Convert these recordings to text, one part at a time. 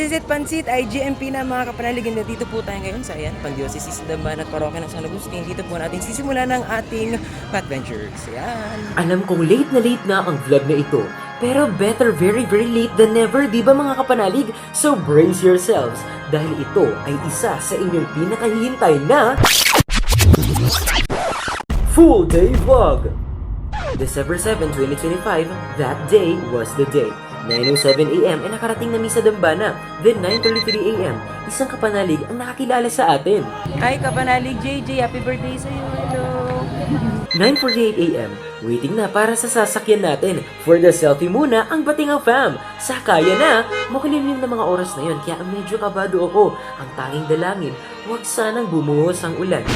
is it, Pansit, IGMP na mga kapanalig. Dito po tayo ngayon sa Pandiocese ng Damban at Parokya ng San Agustin. Dito po natin sisimula ng ating adventures. Ayan. Alam kong late na ang vlog na ito. Pero better very late than never, di ba mga kapanalig? So brace yourselves dahil ito ay isa sa inyong pinakahihintay na Full Day Vlog! December 7, 2025, that day was the day. 9:07 AM ay nakarating na misa Dambana. Then 9:33 AM, isang kapanalig ang nakakilala sa atin. Hi, kapanalig JJ. Happy birthday sa'yo. Hello. 9:48 AM, waiting na para sa sasakyan natin. For the selfie muna ang Batingaw fam. Sakaya na, makulimlim na mga oras na yun kaya medyo kabado ako. Ang tanging dalangin, huwag sanang bumuhos ang ulan.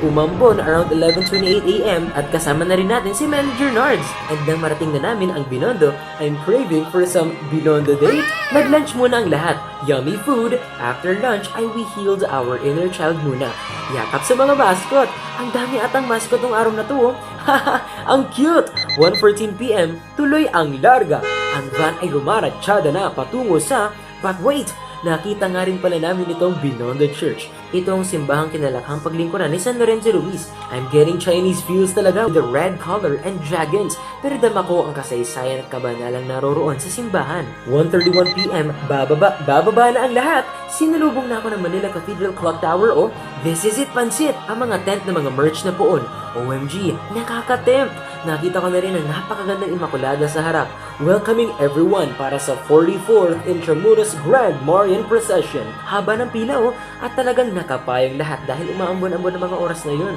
Umambon around 11:28 AM at kasama na rin natin si Manager Nards. And nang marating na namin ang Binondo, I'm craving for some Binondo date. Nag-lunch muna ang lahat. Yummy food. After lunch ay we healed our inner child muna. Yakap sa mga mascot. Ang dami atang mascot ng araw na to. Haha, ang cute! 1:14 PM, tuloy ang larga. Ang van ay rumaratsyada na patungo sa... But wait! Nakita nga rin pala namin itong Binondo Church. Itong simbahang kinalakhang paglingkuran ni San Lorenzo Ruiz. I'm getting Chinese feels talaga with the red color and dragons. Pero dama ko ang kasaysayan at kabanalang naroroon sa simbahan. 1:31 PM, bababa na ang lahat. Sinalubong na ako ng Manila Cathedral Clock Tower o This is it, Pansit! Ang mga tent na mga merch na poon. OMG, nakaka-tempt! Nakita ko na rin ang napakagandang Immaculada sa harap, welcoming everyone para sa 44th Intramuros Grand Marian Procession. Haba ng pila at talagang nakapayang lahat dahil umaambon-ambon ang mga oras na yun.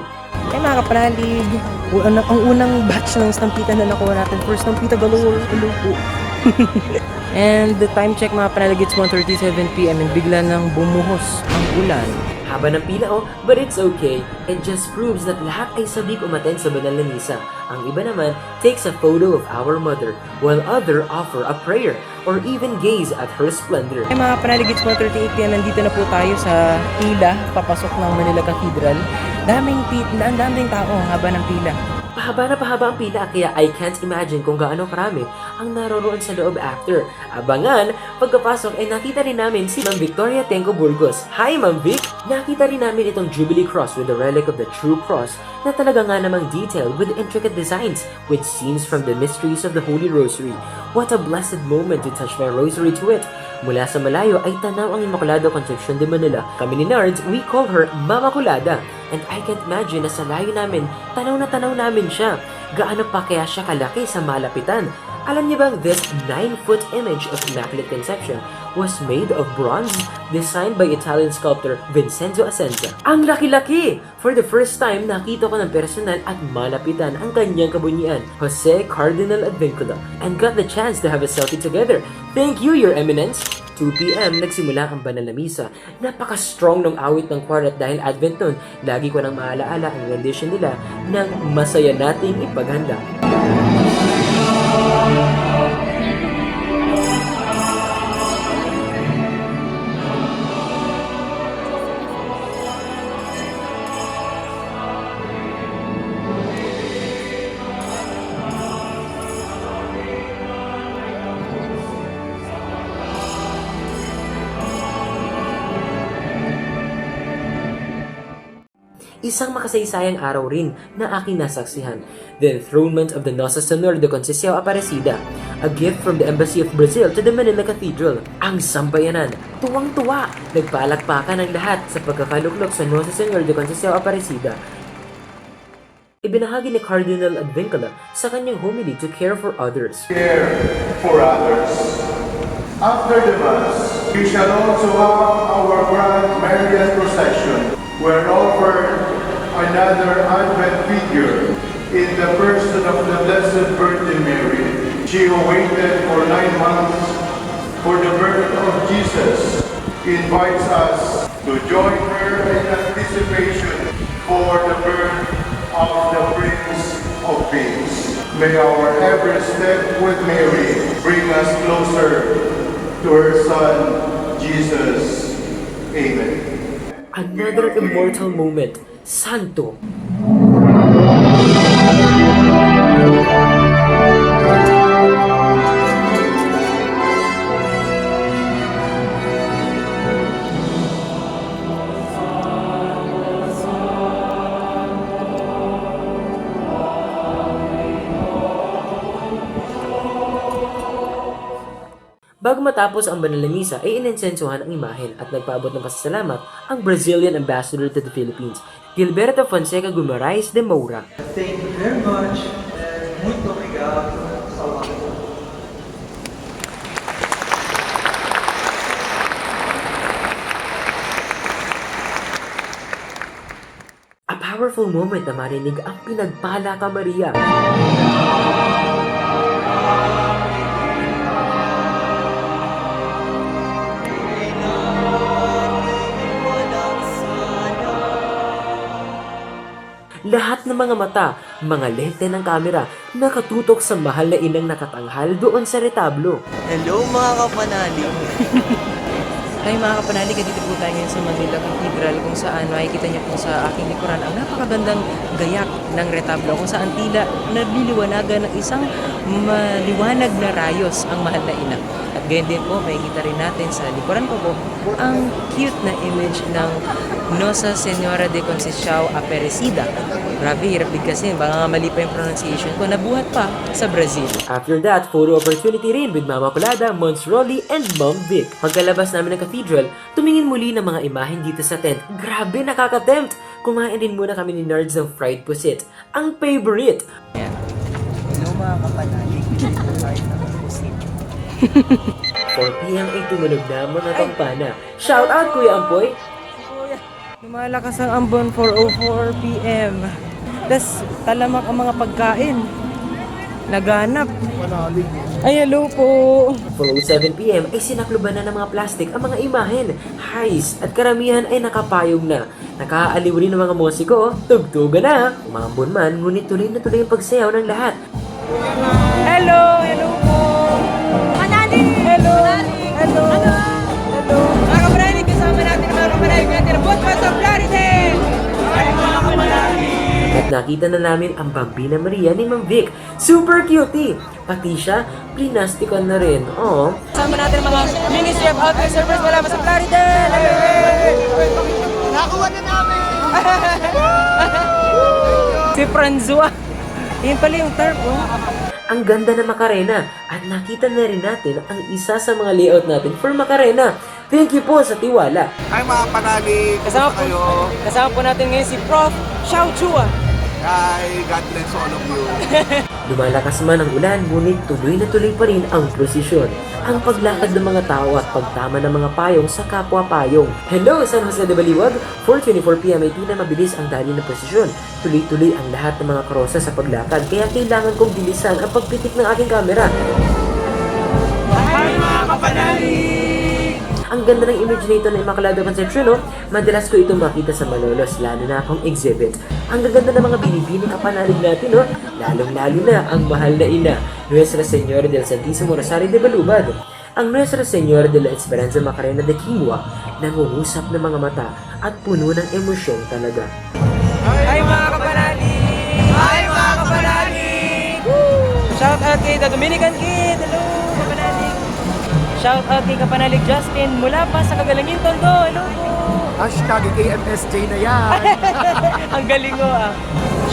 Ay, mga kapanalig. Ang unang batch ng stampita na nakuha natin. First stampita galore. Hello po. And the time check mga kapanalig, it's 1:37 PM and bigla nang bumuhos ang ulan. Haba ng pila but it's okay. It just proves that lahat ay sabik umaten sa banal na misa. Ang iba naman takes a photo of our mother, while other offer a prayer or even gaze at her splendor. Ay, mga kapanalig, it's 1:38 PM. Nandito na po tayo sa pila, papasok ng Manila Cathedral. Daming tao, haba ng pila. Pahaba ang pila kaya I can't imagine kung gaano karami ang naroroon sa loob after. Abangan, pagkapasok ay nakita rin namin si Ma'am Victoria Tenco Burgos. Hi Ma'am Vic! Nakita rin namin itong Jubilee Cross with the relic of the true cross na talaga nga namang detailed with intricate designs with scenes from the mysteries of the Holy Rosary. What a blessed moment to touch my rosary to it! Mula sa malayo ay tanaw ang Immaculada Concepcion de Manila. Kami ni Nards, we call her Mama Culada. And I can't imagine na sa layo namin, tanaw na tanaw namin siya. Gaano pa kaya siya kalaki sa malapitan? Alam niyo bang this 9-foot image of Immaculate Conception was made of bronze designed by Italian sculptor Vincenzo Asenza? Ang laki-laki! For the first time, nakita ko ng personal at malapitan ang kanyang kabunyian, Jose Cardinal Advincula, and got the chance to have a selfie together. Thank you, Your Eminence! 2 PM, nagsimula ang banal na misa. Napaka-strong ng awit ng choir at dahil Advent nun, lagi ko nang maalaala ang rendition nila ng masaya nating ipaghanda. Isang makasaysayang araw rin na aking nasaksihan, the enthronement of the Nossa Senhora de Conceição Aparecida, a gift from the Embassy of Brazil to the Manila Cathedral. Ang sambayanan, tuwang-tuwa, nagpalakpakan ang lahat sa pagkakaluklok sa Nossa Senhora de Conceição Aparecida. Ibinahagi ni Cardinal Advincula sa kanyang homily to care for others. Care for others. After the Mass, we shall also have our Grand Marian Procession, where offered another Advent figure in the person of the Blessed Virgin Mary. She who waited for 9 months for the birth of Jesus invites us to join her in anticipation for the birth of the Prince of Peace. May our every step with Mary bring us closer to her Son, Jesus. Amen. Another immortal moment, Santo. matapos ang banal na misa ay inensensuhan ang imahen at nagpaabot ng pasasalamat ang Brazilian Ambassador to the Philippines, Gilberto Fonseca Guimarães de Moura. Thank you very much. Muito obrigado. Salamat. A powerful moment na marinig ang pinagpala ka Maria. Lahat ng mga mata, mga lente ng kamera, nakatutok sa mahal na inang nakatanghal doon sa retablo. Hello mga kapanalig! Hi mga kapanalig, dito po tayo ngayon sa Manila Cathedral kung saan makikita niyo po sa aking likuran ang napakagandang gayak ng retablo kung saan tila nagliliwanagan ng isang maliwanag na rayos ang mahal na ina. At gayon din po, makikita rin natin sa likuran ko po ang cute na image ng Nossa Senhora de Conceição Aparecida. Grabe, hirap bigkasin. Baka nga mali pa yung pronunciation ko. Nabuhat pa sa Brazil. After that, photo opportunity rin with Mama Colada, Mons Rolly, and Mom Vic. Pagkalabas namin ng cathedral, tumingin muli ng mga imahen dito sa tent. Grabe, nakaka-tempt! Kumain din muna kami ni Nards ng fried pusit, ang favorite. Hello mga kapanalig! Tayo ng pusit. 4 p.m. ay tumunog na ang mga kampana. Shout out Kuya Ampoy! Lumalakas ang ambon 4:04 p.m. Tapos talamak ang mga pagkain. Laganap. Ay, hello po. 4:07 p.m. ay sinakluban na ng mga plastic ang mga imahen, highs, at karamihan ay nakapayong na. Nakaaliw rin ng mga musiko, tugtugan na. Umambon man, ngunit tuloy na tuloy ang pagsayaw ng lahat. Hello! Hello po! Manali! Hello! Hello! Hello! Mga kapanalig, kasama natin ang mga kapanalig natin ang buhat pa sa Florida! At nakita na namin ang Bambina Maria ni Ma'am Vic. Super cutie! Pati siya, plinastikon na rin. Oh. Kasama natin ang mga Ministry of Outreach Service mula pa sa Florida! Nakakuha na namin! Si Franzua! Yun pala yung tarp, oh. Ang ganda ng Macarena at nakita na rin natin ang isa sa mga layout natin for Macarena. Thank you po sa tiwala. Hi mga panali! Kasama Kumusta po, kayo? kasama po natin ngayon si Prof. Xiao Chua. Hi! God bless all of you. Lumalakas man ang ulan, ngunit tuloy na tuloy pa rin ang prosesyon. Ang paglakad ng mga tao at pagtama ng mga payong sa kapwa payong. Hello, San Jose de Baliwag! 4:24 p.m. ay na mabilis ang dali ng prosesyon. Tuloy-tuloy ang lahat ng mga karosa sa paglakad, kaya kailangan kong bilisan ang pagpitik ng aking kamera. Hi mga kapanalig! Ang ganda ng image nito ng Immaculada Concepcion, no? Madalas ko itong makita sa Malolos, lalo na akong exhibit. Ang gaganda ng mga binibining kapanalig natin, no? Lalong-lalo na ang mahal na ina, Nuestra Señora del Santísimo Rosario de Balubad. Ang Nuestra Señora de la Esperanza Macarena de Quimua, nangungusap ng mga mata at puno ng emosyon talaga. Hi mga kapanalig! Hi mga kapanalig! Shout out kay The Dominican Kid! Hello kapanalig! Shout out kay kapanalig Justin mula pa sa Kagalangin Tondo! Hello po! Hashtag KMSJ na yan! Ang galing mo ah!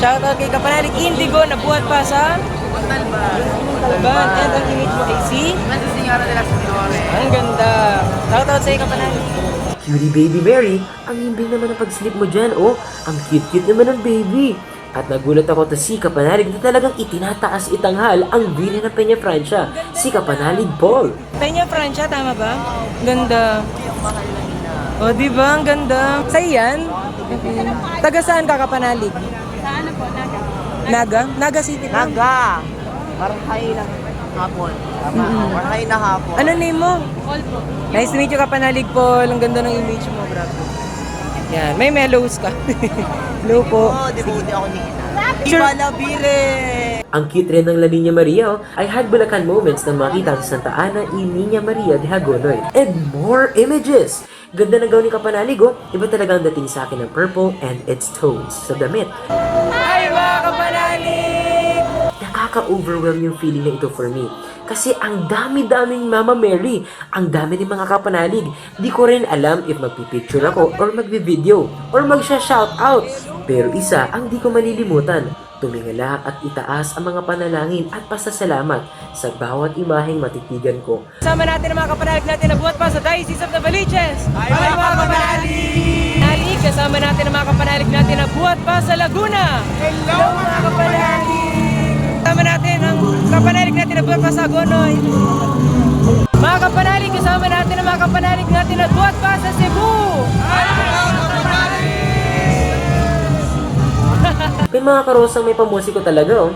Shout out kay kapanalig Indigo na buhat pa sa Talban! And ang image mo ay si ang ganda! Shout out sa iyo kapanalig! Cutie baby Mary, ang himbing naman ang pag-slip mo dyan, oh. Ang cute-cute naman ng baby. At nagulat ako to si Kapanalig na talagang itinataas itanghal ang bini ng Peña Francia, si Kapanalig Paul. Peña Francia, tama ba? Ganda. O, di ba? Ang ganda. Sa iyan? Taga saan ka kapanalig? Sa ano po, Naga? Naga? Naga City po. Naga! Marhay ng hapon. Tama. Marhay na hapon. Ano name mo? All po. Nice to meet you kapanalig Paul. Ang ganda ng image mo, grabe. Yan, may mellows ka. Hello po. Oh, devote ako ni Ina. Iba na bire! Ang cute rin ng La Niña Maria, ay had Bulacan moments na makita sa Santa Ana y Niña Maria de Hagonoy. And more images! Ganda ng gown ni Kapanalig, oh. Iba talaga ang dating sa akin ng purple and its tones sa damit. Hi mga kapanalig! Nakaka-overwhelm yung feeling na ito for me. Kasi ang dami-daming Mama Mary, ang dami din mga kapanalig. Di ko rin alam if magpipicture ako or magvi-video or magsha-shoutout. Pero isa ang di ko malilimutan, tumingala at itaas ang mga panalangin at pasasalamat sa bawat imaheng matitigan ko. Kasama natin ang mga kapanalig natin na buhat pa sa Diocese of Novaliches. Hi mga kapanalig! Kasama natin ang mga kapanalig natin na buhat pa sa Laguna. Hello mga kapanalig! Kasama natin ang kapanalig natin na buhat pa sa Agonoy. Mga kapanalig, kasama natin ang mga kapanalig natin na buhat pa sa Cebu. May mga karosang may pamusiko talaga, oh.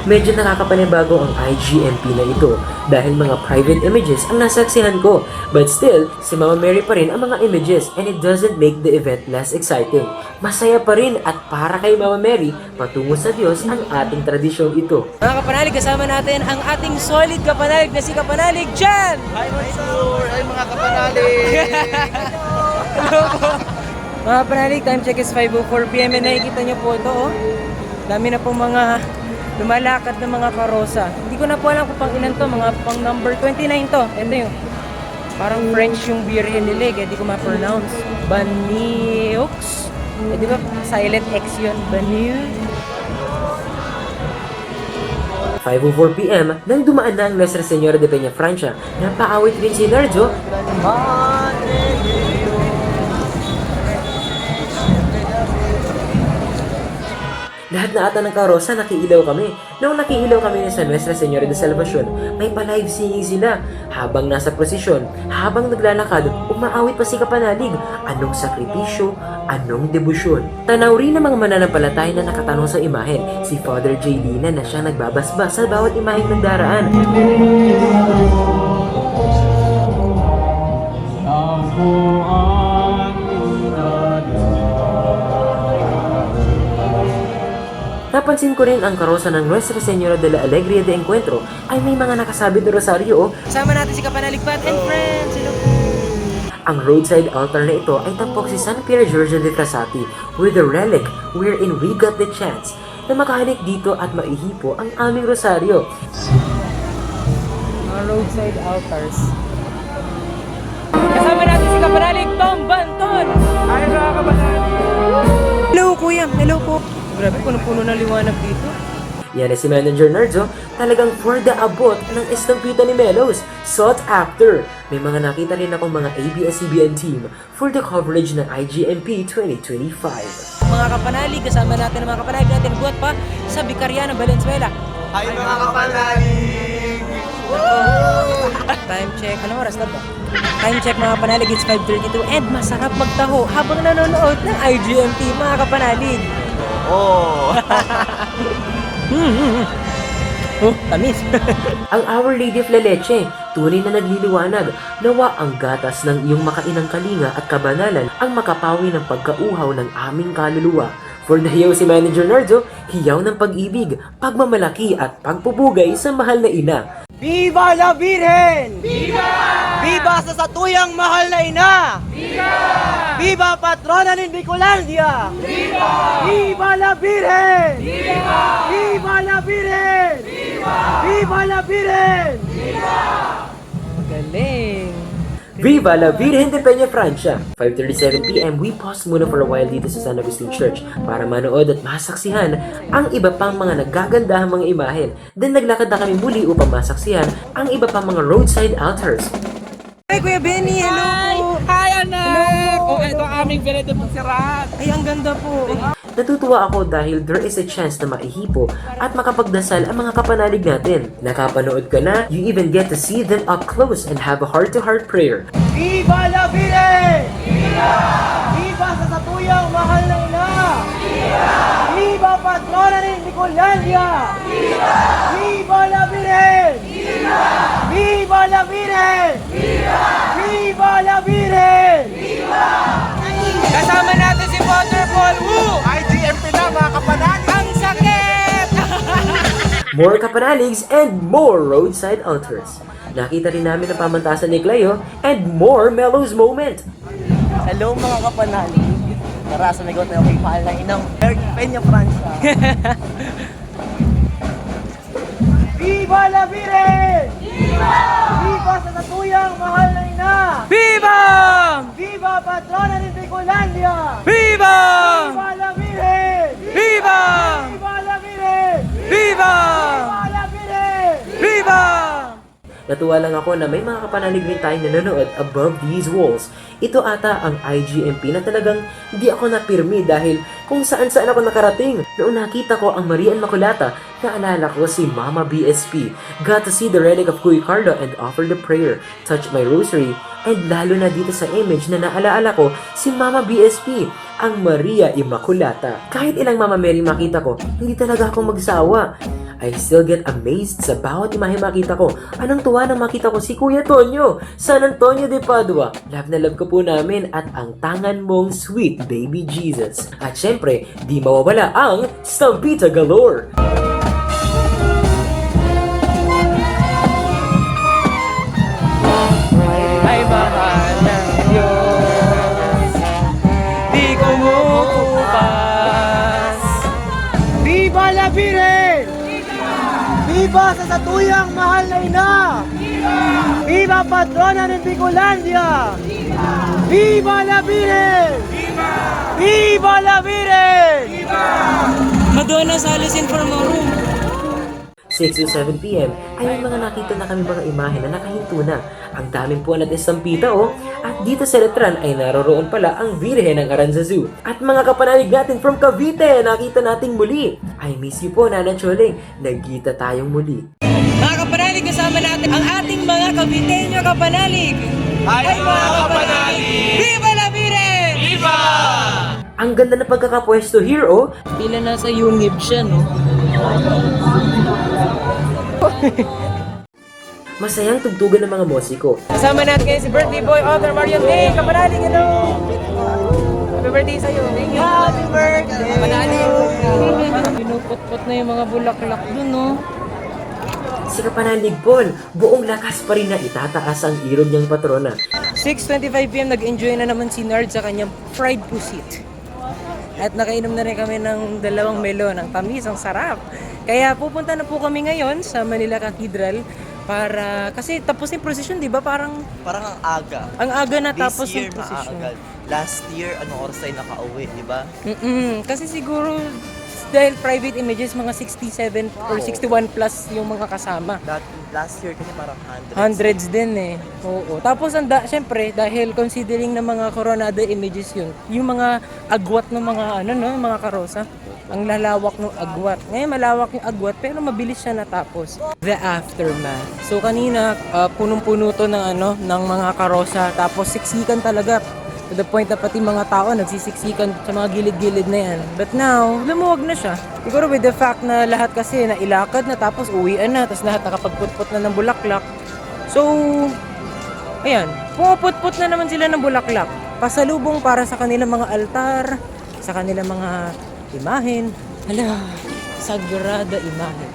Medyo nakakapanibago ang IGMP na ito dahil mga private images ang nasaksihan ko. But still, si Mama Mary pa rin ang mga images and it doesn't make the event less exciting. Masaya pa rin at para kay Mama Mary, patungo sa Diyos ang ating tradisyong ito. Mga kapanalig, kasama natin ang ating solid kapanalig na si Kapanalig Jan! Hi, Mansur! Hi, mga kapanalig! Hello po! Mga kapanalig, time check is 5:04 PM and nakikita niyo po ito, oh. Dami na pong mga lumalakad na mga karosa. Hindi ko na po alam kung pang ilan to, mga pang number 29 to. Ito yun. Parang French yung birhen nila, kaya di ko ma-pronounce. Baniux? Di ba silent X yun? Baniux? 5:04 PM nang dumaan na ang Nuestra Señora de Peña Francia, napaawit rin si Narjo. Lahat na ata ng karosa nakiilaw kami. Nung nakiilaw kami sa Nuestra Señora de Salvacion, may pa-live singing sila. Habang nasa prosesyon, habang naglalakad, umaawit pa si Kapanalig. Anong sakripisyo, anong debosyon. Tanaw rin ng mga mananampalataya na nakatanong sa imahen, si Father J. Lina na siya nagbabasbas sa bawat imaheng nagdaraan. Napansin ko rin ang karosa ng Nuestra Señora de la Alegría de Encuentro ay may mga nakasabit na rosaryo. Kasama natin si Kapanalig Pat and friends. Hello po. Ang roadside altar na ito ay tampok si San Pier Giorgio de Frassati with a relic wherein we got the chance na makahalik dito at maihipo ang aming rosaryo. Mga roadside altars. Kasama natin si Kapanalig Tom Banton. Hi mga kapanalig. Hello kuya, hello po. Grabe, puno-puno na liwanag dito. Yan na si Manager Narjo, talagang for the abot ng estampita ni Melos, sought after. May mga nakita rin akong mga ABS-CBN team for the coverage ng IGMP 2025. Mga kapanalig, kasama natin ang mga kapanalig natin buhat pa sa Vicariana, Valenzuela. Hi, mga kapanalig! Time check, ano oras na ba? Time check mga kapanalig, it's 5:32 and masarap magtaho habang nanonood ng IGMP mga kapanalig. Oh! Oh, tamis. Ang Our Lady of La Leche, tunay na nagliliwanag, nawa ang gatas ng iyong makainang kalinga at kabanalan ang makapawi ng pagkauhaw ng aming kaluluwa. For the hiyaw si Manager Nardo, hiyaw ng pag-ibig, pagmamalaki at pagpupugay sa mahal na ina. Viva la Virgen! Viva! Viva sa satuyang mahal na ina! Viva! Viva patrona ng Bicolandia! Viva! Viva la Virgen! Viva! Viva la Virgen! Viva! Viva la Virgen! Galing. Viva la Virgen de Peña Francia! 5:37 PM, we pause muna for a while dito sa San Agustin Church para manood at masaksihan ang iba pang mga naggagandahang mga imahen. Then naglakad na kami muli upang masaksihan ang iba pang mga roadside altars. Hi Kuya Benny, hello po. Hi, anak! Hello. Oh, ito ang aming Villa de Montserrat. Ay, ang ganda po. Natutuwa ako dahil there is a chance na maihipo at makapagdasal ang mga kapanalig natin. Nakapanood ka na, you even get to see them up close and have a heart-to-heart prayer. Viva la Virgen! Viva! Viva sa satuyang mahal na ina! Viva! Viva patrona ng Bicolandia! Viva! Viva la Virgen! Viva! Viva la Virgen! Viva! Viva la Virgen! Kasama natin si Father Paul Wu. IGMP na, mga kapanalig! Ang sakit! More kapanaligs and more roadside altars. Nakita rin namin ang pamantasan ni Cleo and more Mellows moment. Hello mga kapanalig! Tara, sumigot na yung kay mahal na inang Peña Francia! Viva la Virgen! Viva! Viva sa satuyang mahal na ina! Viva! Viva patrona ng Bicolandia! Viva! Natuwa lang ako na may mga kapanalig rin tayong nanonood above these walls. Ito ata ang IGMP na talagang hindi ako napirmi dahil kung saan-saan ako nakarating. Noong nakita ko ang Maria Immaculata, naalala ko si Mama BSP. Got to see the relic of Kuya Carlo and offer the prayer, touch my rosary, and lalo na dito sa image na naalaala ko si Mama BSP, ang Maria Immaculata. Kahit ilang Mama Mary makita ko, hindi talaga ako magsawa. I still get amazed sa bawat imahe makita ko. Anong tuwa nang makita ko si Kuya Tonyo, San Antonio de Padua. Love na love ko po namin at ang tangan mong sweet baby Jesus. At syempre, di mawawala ang Stampita Galore. Ay mahal ng Diyos, di kumukupas. Viva la Virgen! Viva sa satuyang mahal na ina! Viva patrona ng Bicolandia! Viva la Virgen! Viva la Virgen! Madonna Salis Informorum. 6 to 7 p.m. ay may mga nakita na kami mga imahe na nakahinto na. Ang daming puwan at estampita At dito sa Letran ay naroroon pala ang Virgen ng Aranzazu. At mga kapanalig natin from Cavite, nakita nating muli. I miss you po, Nana Choling. Nagkita tayong muli. Mga kapanalig, kasama natin ang ating mga Caviteño kapanalig. Ay mga kapanalig! Viva la Virgen! Viva! Ang ganda na pagkakapwesto here, Pila nasa Yungib siya, no? Masayang tugtugan ng mga musiko. Kasama natin ngayon si birthday boy, author Marion Day. Kapanalig, hello! Happy birthday sa'yo. Thank you. Happy birthday! Kapanalig! Pinupot-pot na yung mga bulaklak dun, no? Si Kapanalig Paul, buong lakas pa rin na itataas ang irog niyang patrona. 6:25 p.m. nag-enjoy na naman si Nard sa kanyang fried pusit. At nakainom na rin kami ng 2 melon. Ang tamis, ang sarap. Kaya pupunta na po kami ngayon sa Manila Cathedral para, kasi tapos yung procession, di ba? Parang Parang ang aga. ang aga na This tapos year, yung procession. maaagad. Last year, anong oras tayo nakauwi, di ba? Kasi siguro dahil private images, mga 67 or 61 plus yung mga kasama. Last year kasi parang Hundreds din eh. Oo. Tapos syempre dahil considering na mga coronado images yun, yung mga agwat ng mga yung mga karosa, ang lalawak ng agwat. Ngayon malawak yung agwat pero mabilis siya natapos. The aftermath. So kanina punong-puno to ng ng mga karosa tapos siksikan talaga. To the point na pati mga tao nagsisiksikan sa mga gilid-gilid na yan. But now, lumuwag na siya. Siguro with the fact na lahat kasi nailakad na tapos uwian na, tapos lahat nakapagputput na ng bulaklak. So, ayan, pumuputput na naman sila ng bulaklak. Pasalubong para sa kanilang mga altar, sa kanilang mga imahen. Hala, sagrada imahen.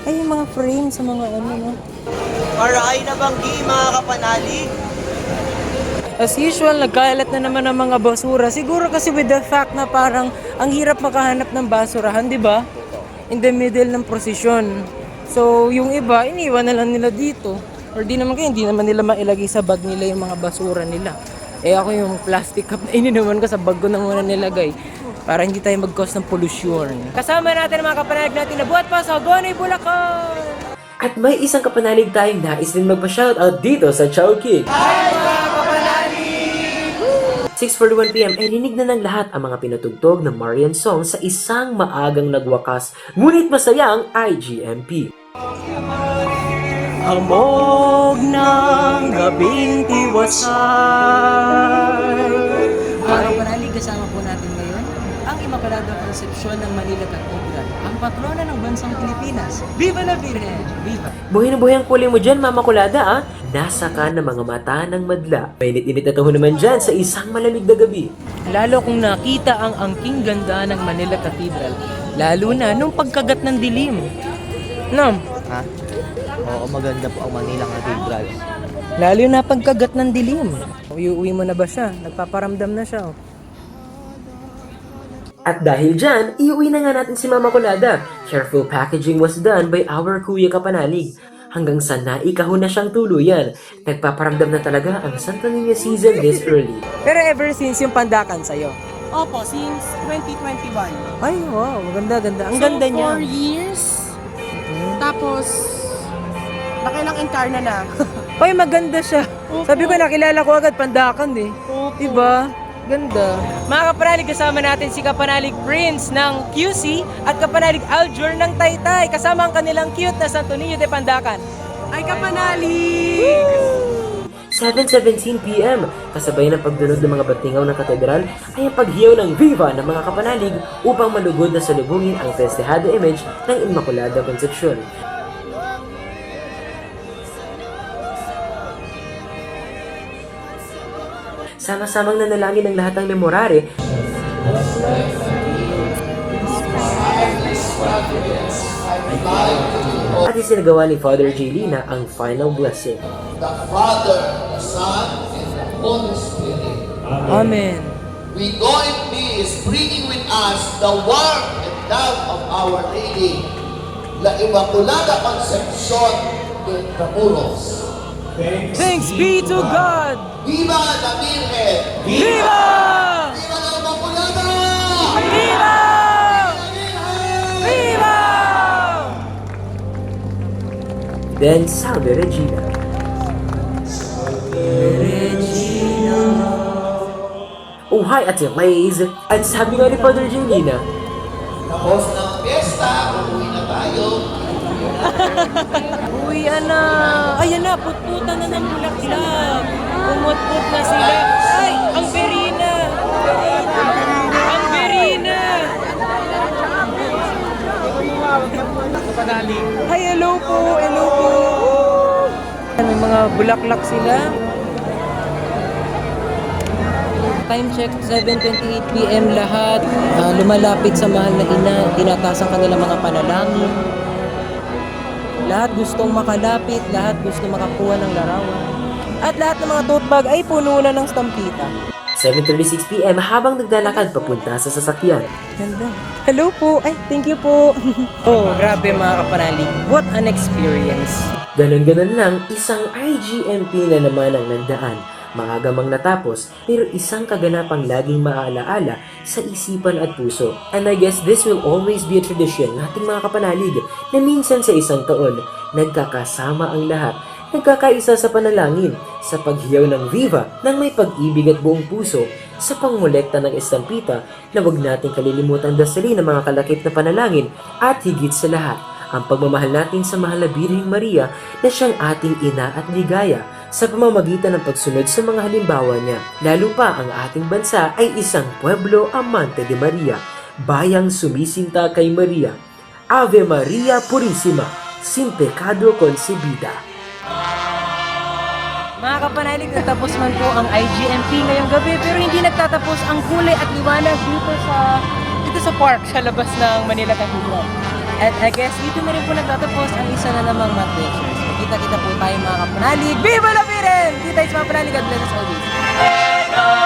Ay, yung mga frame sa mga no? Maray na banggi, mga kapanalig. As usual, nagkalat na naman ang mga basura. Siguro kasi with the fact na parang ang hirap makahanap ng basurahan, di ba? In the middle ng prosesyon. So, yung iba, iniwan na lang nila dito. Or di naman hindi naman nila mailagay sa bag nila yung mga basura nila. Eh ako yung plastic cup na ininuman ko sa bag ko na muna nilagay. Para hindi tayo mag-cause ng pollution. Kasama natin ang mga kapanalig natin na buhat pa sa Gonay, Bulacan! At may isang kapanalig tayong nais din magpa-shoutout dito sa Chowking. Hi mga kapanalig! 6:41 p.m. ay rinig na ng lahat ang mga pinatugtog ng Marian song sa isang maagang nagwakas, ngunit masayang IGMP. Hamog ng gabing tiwasay. Mga kapanalig, kasama po natin ngayon ang Immaculada Concepcion ng Manila Cathedral, ang patrona ng bansang Pilipinas. Viva la Virgen! Viva! Buhay na buhay ang kulay mo dyan, Mama Kulada, Nasa ka ng mga mata ng madla. Mainit-init na taho naman dyan sa isang malamig na gabi. Lalo kung nakita ang angking ganda ng Manila Cathedral, lalo na nung pagkagat ng dilim. No? Ha? Oo, maganda po ang Manila Cathedral. Lalo na pagkagat ng dilim. Uwi mo na ba siya? Nagpaparamdam na siya. Oh. At dahil dyan, iuwi na nga natin si Mama Kulada. Careful packaging was done by our Kuya Kapanalig. Hanggang sa naikahon na siyang tuluyan. Nagpaparamdam na talaga ang Santo Niño season this early. Pero ever since yung pandakan sa'yo? Opo, since 2021. Ay, wow. Ganda. Ang ganda niya. 4 years. Tapos, nakailang Encarna na. Oy, maganda siya. Sabi ko, nakilala ko agad, Pandakan eh. Diba? Ganda. Mga kapanalig, kasama natin si Kapanalig Prince ng QC at Kapanalig Aljur ng Taytay. Kasama ang kanilang cute na Santo Niño de Pandakan. Ay, kapanalig! 7:17 PM, kasabay ng pagdunod ng mga batingaw ng katedral ay ang paghiyaw ng Viva ng mga kapanalig upang malugod na salubungin ang festejado image ng Immaculada Concepcion. Sama-samang nanalangin ng lahat ng memorare at isinagawa ni Father J. Lina ang final blessing. The Father, the Son, and the Holy Spirit. Amen. We go in peace, bringing with us the warmth and love of Our Lady, La Immaculada Concepcion de Intramuros. Thanks be to God! Viva la Virgen! Viva! Viva la Immaculada! Viva! Viva! Then, Salve Regina. Oh, hi, Ate Lays! At sabi nga ni Father Jelina, Tapos ng pesta, uuwi na tayo. Uy, ana! Ayan na, putputan na ng bulaklak. Pumutput na sila. Ay, ang berina! Ang berina! Ay, hello po! Hello po! May mga bulaklak sila. Time check, 7:28 PM lahat. Lumalapit sa mahal na ina, tinataas ang kanilang mga panalangin. Lahat gustong makalapit, lahat gustong makakuha ng larawan. At lahat ng mga tote bag ay puno na ng stampita. 7:36 PM habang naglalakad papunta sa sasakyan. Ganda. Hello po. Ay, thank you po. Oh, grabe mga kapanalig. What an experience. Ganon-ganon lang, isang IGMP na naman ang nandaan. Maaga mang natapos, pero isang kaganapang laging maaalaala sa isipan at puso. And I guess this will always be a tradition nating mga kapanalig na minsan sa isang taon, nagkakasama ang lahat, nagkakaisa sa panalangin, sa paghiyaw ng Viva ng may pag-ibig at buong puso, sa pangmolekta ng estampita na wag nating kalilimutan dasalin ng mga kalakip na panalangin at higit sa lahat, ang pagmamahal natin sa mahal na Birheng Maria na siyang ating ina at ligaya sa pamamagitan ng pagsunod sa mga halimbawa niya. Lalo pa ang ating bansa ay isang pueblo amante de Maria, bayang sumisinta kay Maria. Ave Maria Purissima, sin pecado concebida. Mga kapanalig, natapos man po ang IGMP ngayong gabi pero hindi nagtatapos ang kulay at liwanag dito sa park sa labas ng Manila Cathedral. At I guess dito na rin po nagtatapos ang isa na namang math lectures. Kita-kita po tayo mga kapanalig. Viva la Virgen! Kita is mga kapanalig. God bless us always.